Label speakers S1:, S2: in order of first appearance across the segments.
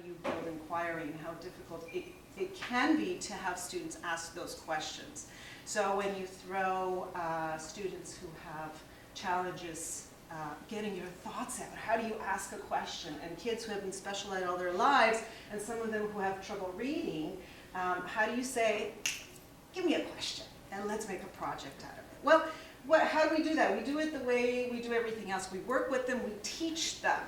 S1: do you build inquiry and how difficult it can be to have students ask those questions. So when you throw students who have challenges getting your thoughts out, how do you ask a question? And kids who have been special ed all their lives, and some of them who have trouble reading, how do you say, give me a question and let's make a project out of it? Well, how do we do that? We do it the way we do everything else. We work with them, we teach them.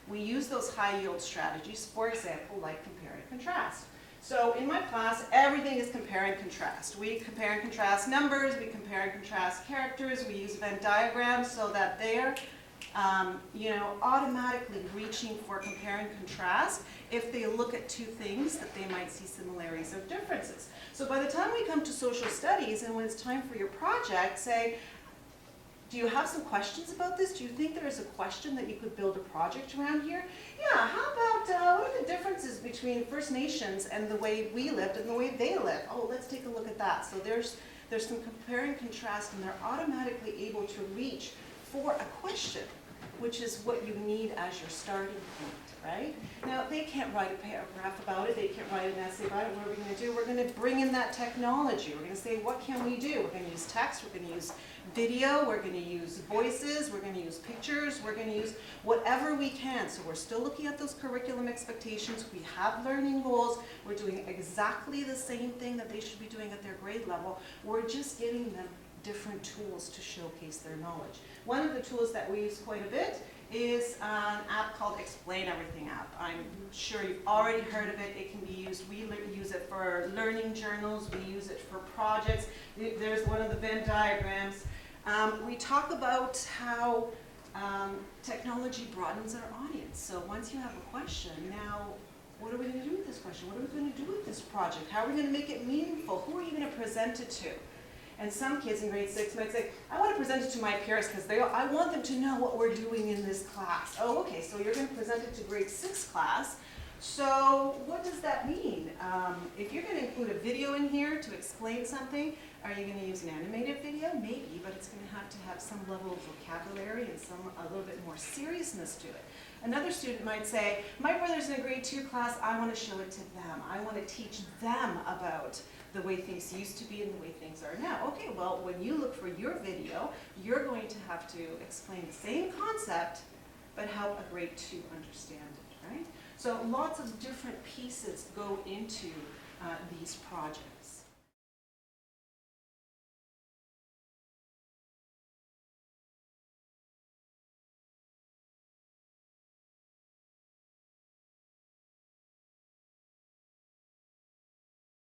S1: We use those high yield strategies, for example, like compare and contrast. So in my class, everything is compare and contrast. We compare and contrast numbers, we compare and contrast characters, we use Venn diagrams so that they're automatically reaching for compare and contrast if they look at two things that they might see similarities or differences. So by the time we come to social studies and when it's time for your project, say, do you have some questions about this? Do you think there is a question that you could build a project around here? Yeah, how about what are the differences between First Nations and the way we lived and the way they live? Oh, let's take a look at that. So there's some compare and contrast, and they're automatically able to reach for a question, which is what you need as your starting point, right? Now, they can't write a paragraph about it, they can't write an essay about it. What are we going to do? We're going to bring in that technology. We're going to say, what can we do? We're going to use text, we're going to use video, we're going to use voices, we're going to use pictures, we're going to use whatever we can. So we're still looking at those curriculum expectations, we have learning goals, we're doing exactly the same thing that they should be doing at their grade level. We're just giving them different tools to showcase their knowledge. One of the tools that we use quite a bit is an app called Explain Everything app. I'm sure you've already heard of it. It can be used, we use it for learning journals, we use it for projects. There's one of the Venn diagrams. We talk about how technology broadens our audience. So once you have a question, now what are we going to do with this question? What are we going to do with this project? How are we going to make it meaningful? Who are you going to present it to? And some kids in grade 6 might say, I want to present it to my peers because I want them to know what we're doing in this class. Oh, okay, so you're going to present it to grade 6 class. So what does that mean? If you're going to include a video in here to explain something, are you going to use an animated video? Maybe, but it's going to have some level of vocabulary and a little bit more seriousness to it. Another student might say, my brother's in a grade 2 class, I want to show it to them. I want to teach them about the way things used to be and the way things are now. Okay, well, when you look for your video, you're going to have to explain the same concept, but help a grade 2 understand it, right? So lots of different pieces go into these projects.